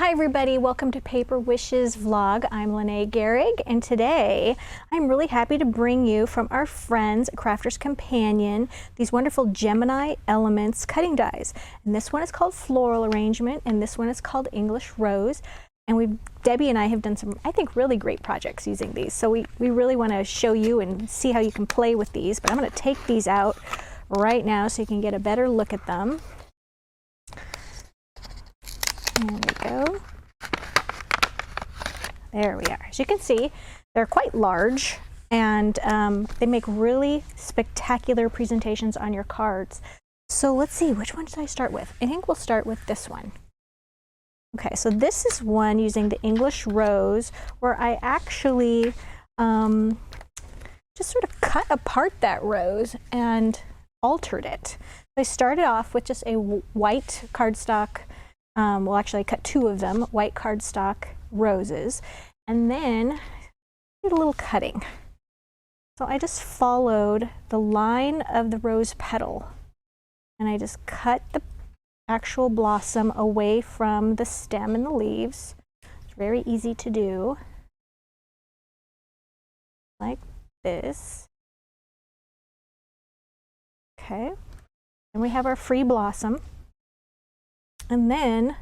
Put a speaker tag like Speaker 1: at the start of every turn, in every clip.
Speaker 1: Hi everybody, welcome to Paper Wishes vlog. I'm Lene Gehrig, and today I'm really happy to bring you from our friends Crafter's Companion these wonderful Gemini Elements cutting dies. And this one is called Floral Arrangement, and this one is called English Rose. And Debbie and I have done some, I think, really great projects using these. So we really want to show you and see how you can play with these. But I'm going to take these out right now so you can get a better look at them. There we go. There we are. As you can see, they're quite large, and they make really spectacular presentations on your cards. So let's see, which one should I start with? I think we'll start with this one. Okay, so this is one using the English Rose, where I actually just sort of cut apart that rose and altered it. So I started off with just a white cardstock. Well, actually I cut two of them, white cardstock roses, and then did a little cutting. So I just followed the line of the rose petal, and I just cut the actual blossom away from the stem and the leaves. It's very easy to do, like this. Okay, and we have our free blossom. And then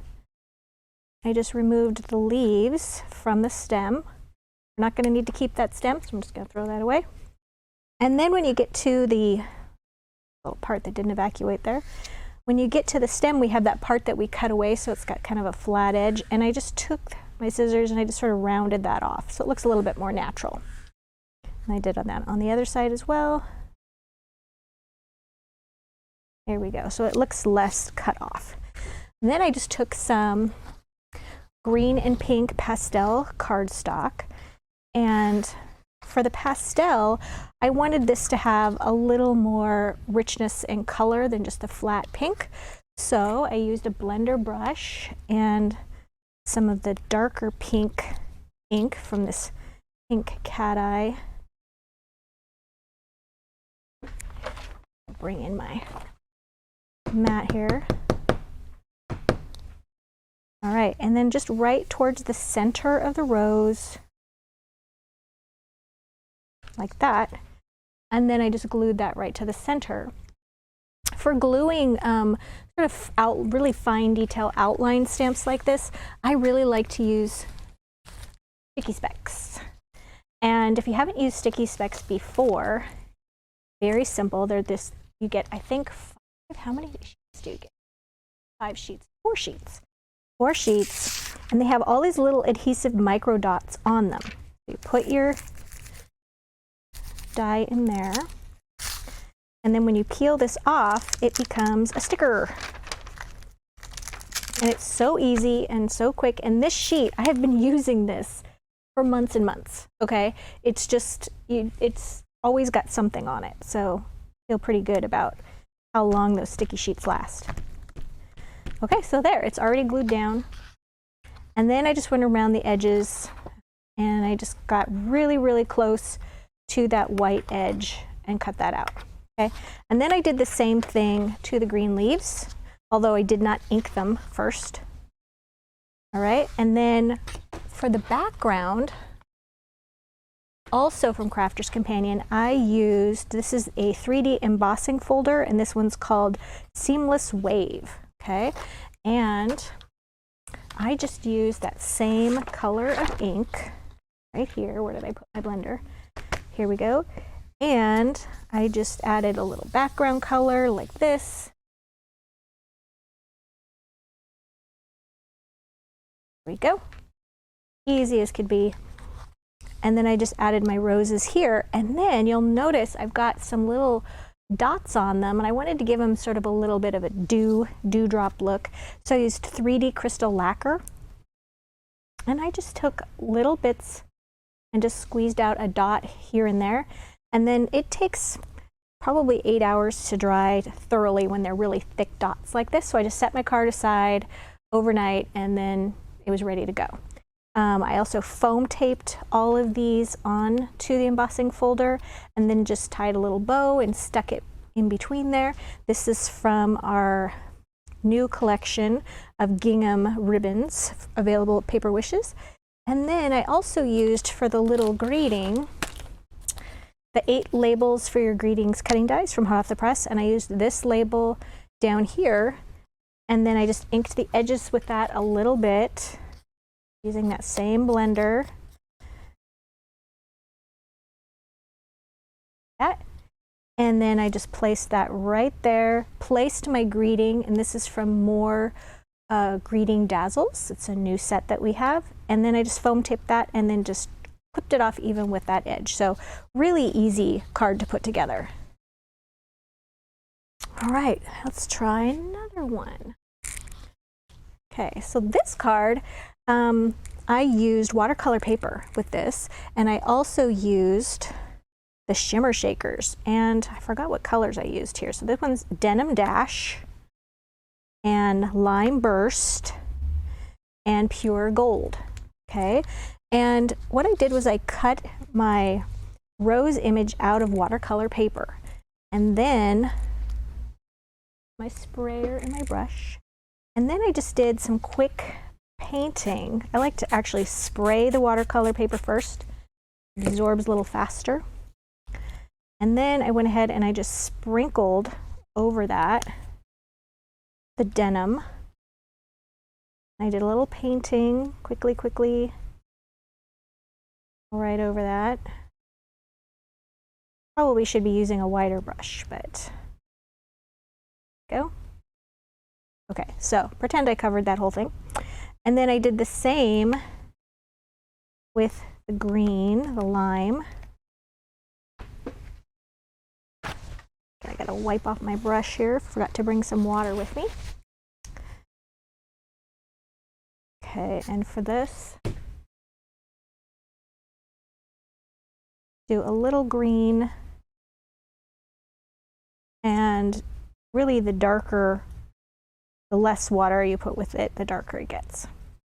Speaker 1: I just removed the leaves from the stem. We're not going to need to keep that stem, so I'm just going to throw that away. And then when you get to the little part that didn't evacuate there, when you get to the stem, we have that part that we cut away, so it's got kind of a flat edge. And I just took my scissors and I just sort of rounded that off, so it looks a little bit more natural. And I did on that on the other side as well. There we go. So it looks less cut off. And then I just took some green and pink pastel cardstock, and for the pastel, I wanted this to have a little more richness and color than just a flat pink. So I used a blender brush and some of the darker pink ink from this pink cat eye. Bring in my mat here. All right, and then just right towards the center of the rose, like that. And then I just glued that right to the center. For gluing sort of really fine detail outline stamps like this, I really like to use sticky specs. And if you haven't used sticky specs before, very simple. They're this, you get, I think, how many sheets do you get? 5 sheets, 4 sheets. 4 sheets, and they have all these little adhesive micro dots on them. You put your die in there, and then when you peel this off, it becomes a sticker. And it's so easy and so quick. And this sheet, I have been using this for months and months, okay? It's just, it's always got something on it, so I feel pretty good about how long those sticky sheets last. Okay, so there, it's already glued down. And then I just went around the edges and I just got really, really close to that white edge and cut that out. Okay, and then I did the same thing to the green leaves, although I did not ink them first. All right, and then for the background, also from Crafter's Companion, I used, this is a 3D embossing folder, and this one's called Seamless Wave. Okay, and I just used that same color of ink right here. Where did I put my blender? Here we go. And I just added a little background color like this. There we go. Easy as could be. And then I just added my roses here. And then you'll notice I've got some little dots on them, and I wanted to give them sort of a little bit of a dewdrop look. So I used 3D crystal lacquer, and I just took little bits and just squeezed out a dot here and there. And then it takes probably 8 hours to dry thoroughly when they're really thick dots like this. So I just set my card aside overnight, and then it was ready to go. I also foam taped all of these on to the embossing folder, and then just tied a little bow and stuck it in between there. This is from our new collection of gingham ribbons available at Paper Wishes. And then I also used for the little greeting the 8 labels for your greetings cutting dies from Hot Off the Press, and I used this label down here, and then I just inked the edges with that a little bit using that same blender. And then I just placed that right there, placed my greeting, and this is from More Greeting Dazzles. It's a new set that we have. And then I just foam taped that and then just clipped it off even with that edge. So really easy card to put together. All right, let's try another one. Okay, so this card, I used watercolor paper with this, and I also used the shimmer shakers, and I forgot what colors I used here. So this one's Denim Dash and Lime Burst and Pure Gold. Okay, and what I did was I cut my rose image out of watercolor paper, and then my sprayer and my brush, and then I just did some quick painting. I like to actually spray the watercolor paper first. It absorbs a little faster. And then I went ahead and I just sprinkled over that the denim. I did a little painting quickly right over that. Probably should be using a wider brush, but go. Okay, so pretend I covered that whole thing. And then I did the same with the green, the lime. I gotta wipe off my brush here. Forgot to bring some water with me. Okay, and for this, do a little green, and really the darker, the less water you put with it, the darker it gets.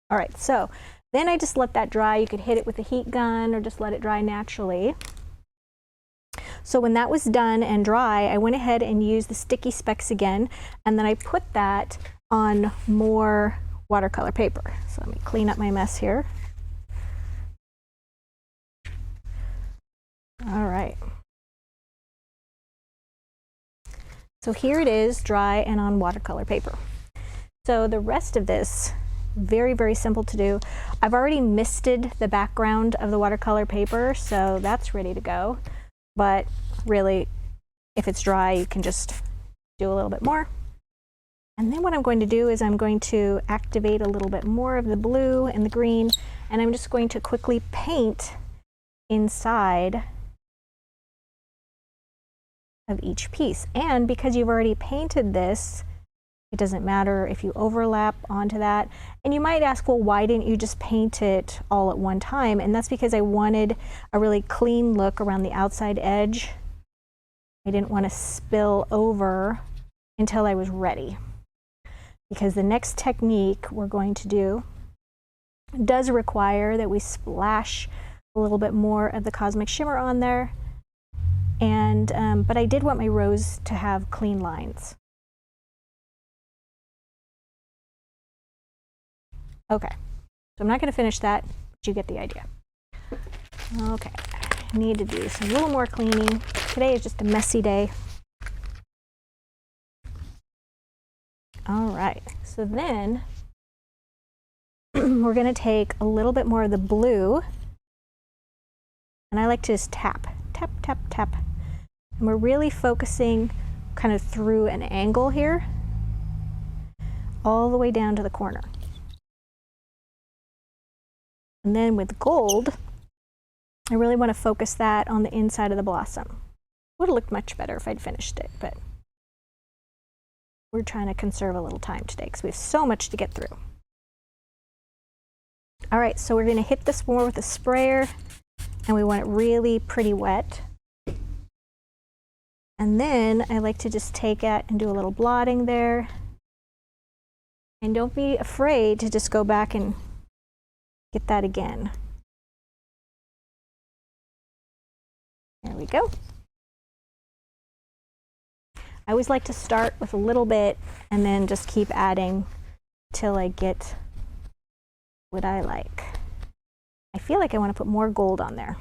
Speaker 1: All right, so then I just let that dry. You could hit it with a heat gun or just let it dry naturally. So when that was done and dry, I went ahead and used the sticky specks again, and then I put that on more watercolor paper. So let me clean up my mess here. All right. So here it is, dry and on watercolor paper. So the rest of this, very simple to do. I've already misted the background of the watercolor paper, so that's ready to go. But really, if it's dry, you can just do a little bit more. And then what I'm going to do is I'm going to activate a little bit more of the blue and the green, and I'm just going to quickly paint inside of each piece. And because you've already painted this, it doesn't matter if you overlap onto that. And you might ask, well, why didn't you just paint it all at one time? And that's because I wanted a really clean look around the outside edge. I didn't want to spill over until I was ready. Because the next technique we're going to do does require that we splash a little bit more of the Cosmic Shimmer on there. And, but I did want my rose to have clean lines. Okay, so I'm not going to finish that, but you get the idea. Okay, I need to do some little more cleaning. Today is just a messy day. All right, so then we're going to take a little bit more of the blue, and I like to just tap. And we're really focusing kind of through an angle here, all the way down to the corner. And then with gold, I really want to focus that on the inside of the blossom. Would have looked much better if I'd finished it, but we're trying to conserve a little time today because we have so much to get through. All right, so we're going to hit this more with a sprayer, and we want it really pretty wet. And then I like to just take it and do a little blotting there. And don't be afraid to just go back and get that again. There we go. I always like to start with a little bit and then just keep adding till I get what I like. I feel like I want to put more gold on there.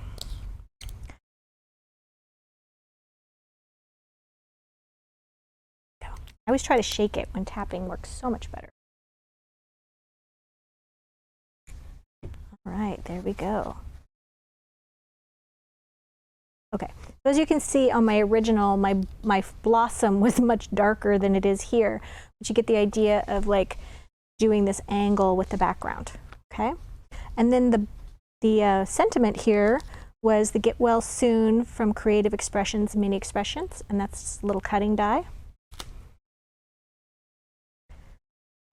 Speaker 1: I always try to shake it when tapping, works so much better. All right, there we go. Okay, so as you can see on my original, my blossom was much darker than it is here, but you get the idea of like doing this angle with the background, okay? And then the sentiment here was the Get Well Soon from Creative Expressions Mini Expressions, and that's a little cutting die.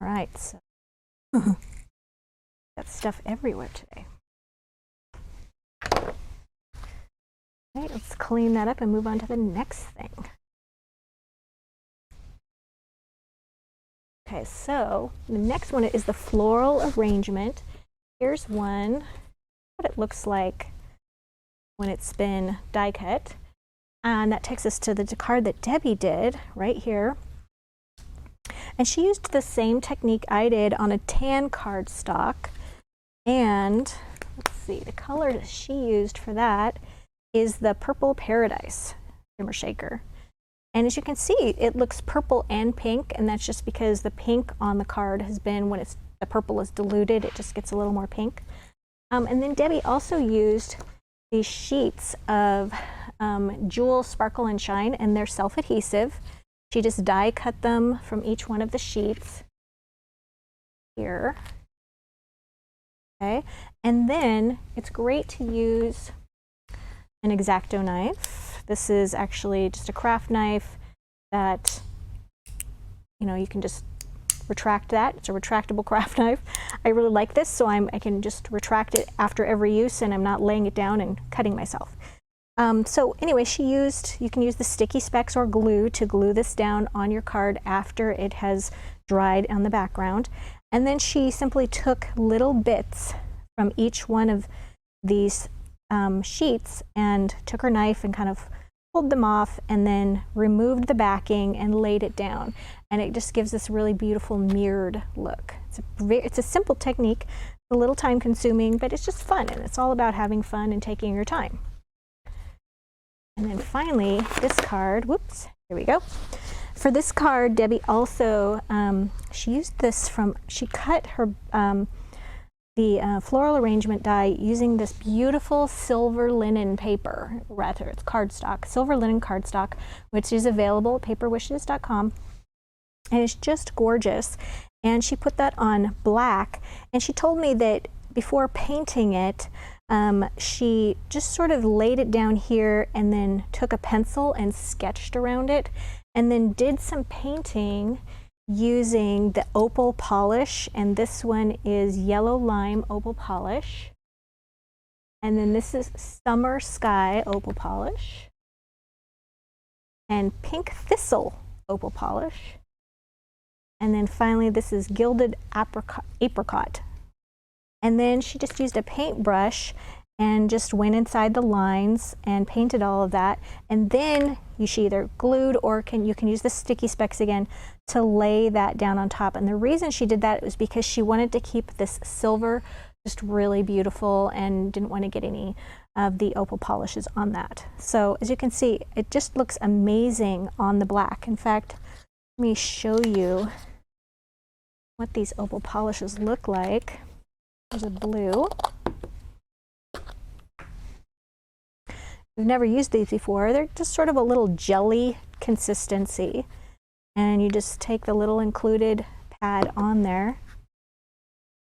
Speaker 1: All right, so got stuff everywhere today. Okay, let's clean that up and move on to the next thing. Okay, so the next one is the floral arrangement. Here's one, what it looks like when it's been die cut. And that takes us to the card that Debbie did right here. And she used the same technique I did on a tan cardstock. And let's see, the color that she used for that is the Purple Paradise shimmer shaker. And as you can see, it looks purple and pink, and that's just because the pink on the card has been, when the purple is diluted, it just gets a little more pink. And then Debbie also used these sheets of Jewel Sparkle and Shine, and they're self-adhesive. She just die cut them from each one of the sheets here. Okay, and then it's great to use an X-Acto knife. This is actually just a craft knife that, you know, you can just retract that. It's a retractable craft knife. I really like this, so I can just retract it after every use, and I'm not laying it down and cutting myself. So anyway, you can use the sticky specs or glue to glue this down on your card after it has dried on the background. And then she simply took little bits from each one of these sheets and took her knife and kind of pulled them off and then removed the backing and laid it down. And it just gives this really beautiful mirrored look. It's a simple technique, a little time consuming, but it's just fun, and it's all about having fun and taking your time. And then finally, this card, whoops, here we go. For this card, Debbie also, she used this she cut her the floral arrangement die using this beautiful silver linen paper, rather it's cardstock, silver linen cardstock, which is available at paperwishes.com, and it's just gorgeous. And she put that on black, and she told me that before painting it, she just sort of laid it down here and then took a pencil and sketched around it, and then did some painting using the opal polish, and this one is yellow lime opal polish, and then this is summer sky opal polish, and pink thistle opal polish, and then finally this is gilded apricot. And then she just used a paintbrush and just went inside the lines and painted all of that. And then she either glued or you can use the sticky specs again to lay that down on top. And the reason she did that was because she wanted to keep this silver just really beautiful and didn't want to get any of the opal polishes on that. So as you can see, it just looks amazing on the black. In fact, let me show you what these opal polishes look like. There's a blue. We've never used these before. They're just sort of a little jelly consistency. And you just take the little included pad on there,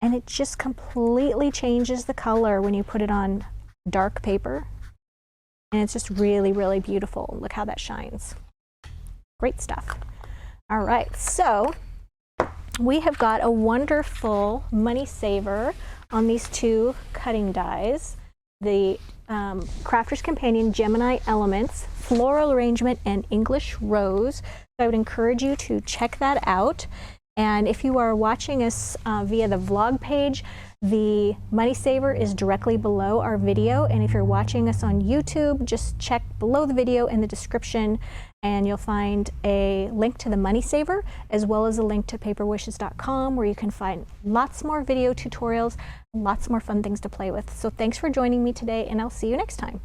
Speaker 1: and it just completely changes the color when you put it on dark paper. And it's just really, really beautiful. Look how that shines. Great stuff. All right, so we have got a wonderful money saver on these two cutting dies. The Crafter's Companion Gemini Elements, Floral Arrangement, and English Rose. So I would encourage you to check that out. And if you are watching us via the vlog page, the money saver is directly below our video. And if you're watching us on YouTube, just check below the video in the description and you'll find a link to the money saver as well as a link to paperwishes.com, where you can find lots more video tutorials, lots more fun things to play with. So thanks for joining me today, and I'll see you next time.